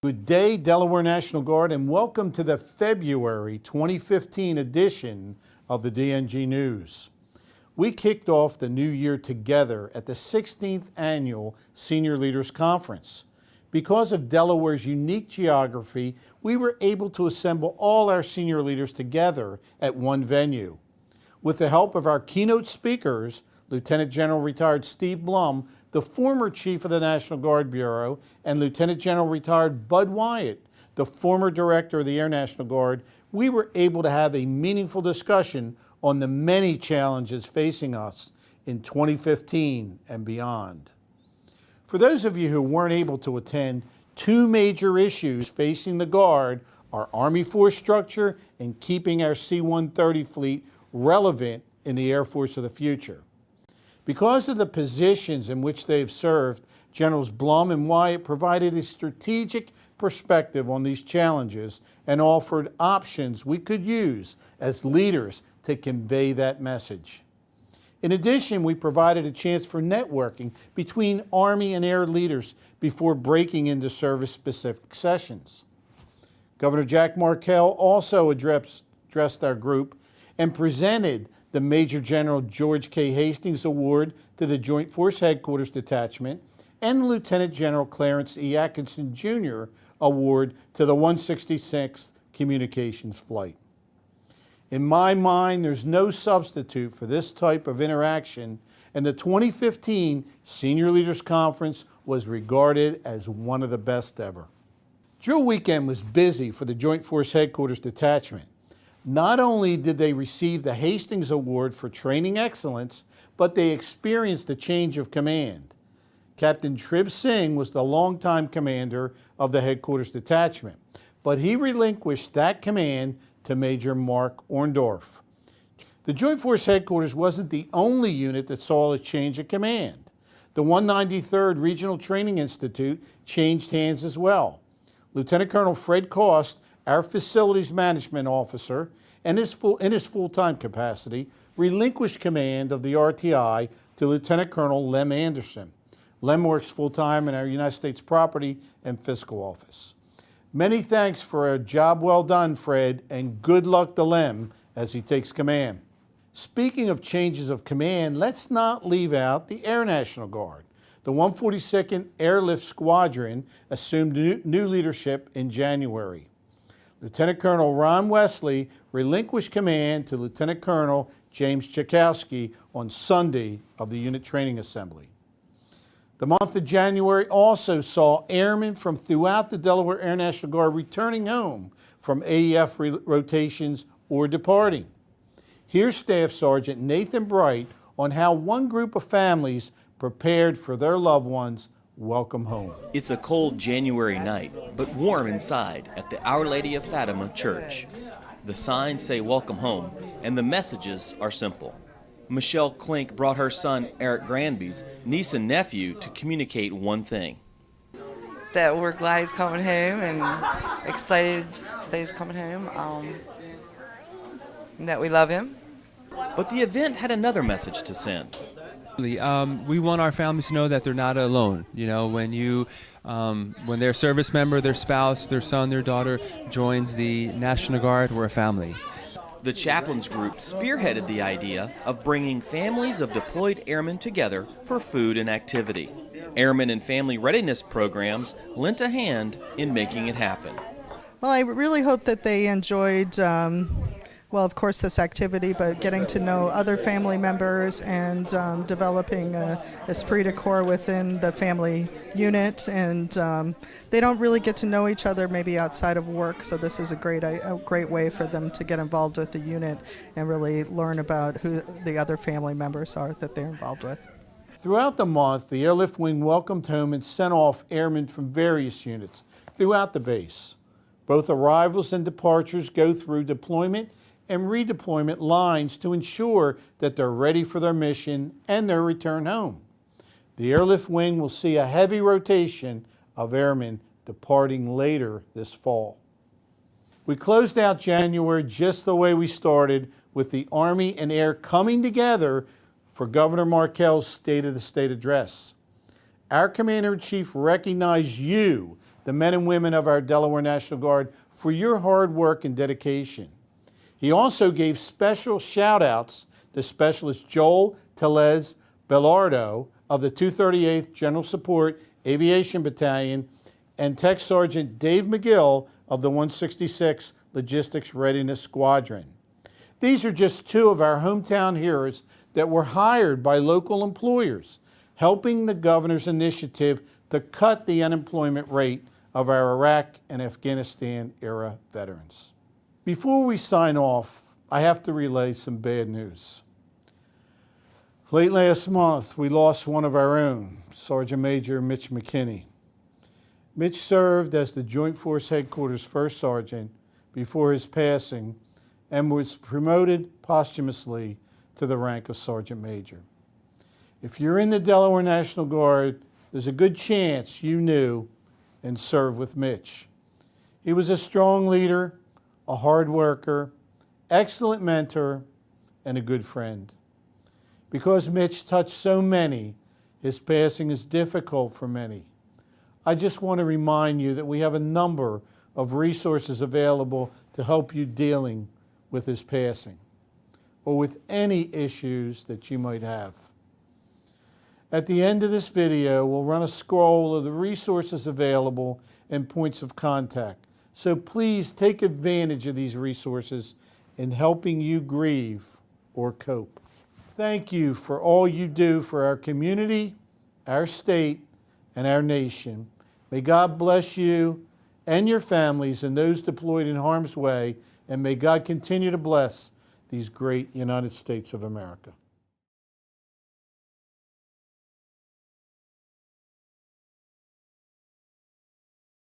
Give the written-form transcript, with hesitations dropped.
Good day, Delaware National Guard, and welcome to the February 2015 edition of the DNG News. We kicked off the new year together at the 16th Annual Senior Leaders Conference. Because of Delaware's unique geography, we were able to assemble all our senior leaders together at one venue. With the help of our keynote speakers, Lieutenant General Retired Steve Blum, the former Chief of the National Guard Bureau, and Lieutenant General Retired Bud Wyatt, the former Director of the Air National Guard, we were able to have a meaningful discussion on the many challenges facing us in 2015 and beyond. For those of you who weren't able to attend, two major issues facing the Guard are Army force structure and keeping our C-130 fleet relevant in the Air Force of the future. Because of the positions in which they've served, Generals Blum and Wyatt provided a strategic perspective on these challenges and offered options we could use as leaders to convey that message. In addition, we provided a chance for networking between Army and Air leaders before breaking into service-specific sessions. Governor Jack Markell also addressed our group and presented the Major General George K. Hastings Award to the Joint Force Headquarters Detachment and the Lieutenant General Clarence E. Atkinson Jr. Award to the 166th Communications Flight. In my mind, there's no substitute for this type of interaction, and the 2015 Senior Leaders Conference was regarded as one of the best ever. Drill weekend was busy for the Joint Force Headquarters Detachment. Not only did they receive the Hastings Award for training excellence, but they experienced a change of command. Captain Trib Singh was the longtime commander of the Headquarters Detachment, but he relinquished that command to Major Mark Orndorff. The Joint Force Headquarters wasn't the only unit that saw a change of command. The 193rd Regional Training Institute changed hands as well. Lieutenant Colonel Fred Cost, our facilities management officer, and in his full-time capacity, relinquished command of the RTI to Lieutenant Colonel Lem Anderson. Lem works full-time in our United States Property and Fiscal Office. Many thanks for a job well done, Fred, and good luck to Lem as he takes command. Speaking of changes of command, let's not leave out the Air National Guard. The 142nd Airlift Squadron assumed new leadership in January. Lieutenant Colonel Ron Wesley relinquished command to Lieutenant Colonel James Chakowski on Sunday of the unit training assembly. The month of January also saw airmen from throughout the Delaware Air National Guard returning home from AEF rotations or departing. Here's Staff Sergeant Nathan Bright on how one group of families prepared for their loved ones' welcome home. It's a cold January night, but warm inside at the Our Lady of Fatima Church. The signs say welcome home, and the messages are simple. Michelle Klink brought her son Eric Granby's niece and nephew to communicate one thing. That we're glad he's coming home and excited that he's coming home, and that we love him. But the event had another message to send. We want our families to know that they're not alone. You know, when their service member, their spouse, their son, their daughter joins the National Guard, we're a family. The chaplains group spearheaded the idea of bringing families of deployed airmen together for food and activity. Airmen and family readiness programs lent a hand in making it happen. Well, I really hope that they enjoyed of course, this activity, but getting to know other family members and developing a esprit de corps within the family unit. And they don't really get to know each other maybe outside of work, so this is a great way for them to get involved with the unit and really learn about who the other family members are that they're involved with. Throughout the month, the Airlift Wing welcomed home and sent off airmen from various units throughout the base. Both arrivals and departures go through deployment and redeployment lines to ensure that they're ready for their mission and their return home. The Airlift Wing will see a heavy rotation of airmen departing later this fall. We closed out January just the way we started, with the Army and Air coming together for Governor Markell's State of the State address. Our Commander-in-Chief recognized you, the men and women of our Delaware National Guard for your hard work and dedication. He also gave special shout-outs to Specialist Joel Telez Bellardo of the 238th General Support Aviation Battalion and Tech Sergeant Dave McGill of the 166th Logistics Readiness Squadron. These are just two of our hometown heroes that were hired by local employers, helping the governor's initiative to cut the unemployment rate of our Iraq and Afghanistan era veterans. Before we sign off, I have to relay some bad news. Late last month, we lost one of our own, Sergeant Major Mitch McKinney. Mitch served as the Joint Force Headquarters First Sergeant before his passing and was promoted posthumously to the rank of Sergeant Major. If you're in the Delaware National Guard, there's a good chance you knew and served with Mitch. He was a strong leader, a hard worker, excellent mentor, and a good friend. Because Mitch touched so many, his passing is difficult for many. I just want to remind you that we have a number of resources available to help you dealing with his passing or with any issues that you might have. At the end of this video, we'll run a scroll of the resources available and points of contact. So please take advantage of these resources in helping you grieve or cope. Thank you for all you do for our community, our state, and our nation. May God bless you and your families and those deployed in harm's way, and may God continue to bless these great United States of America.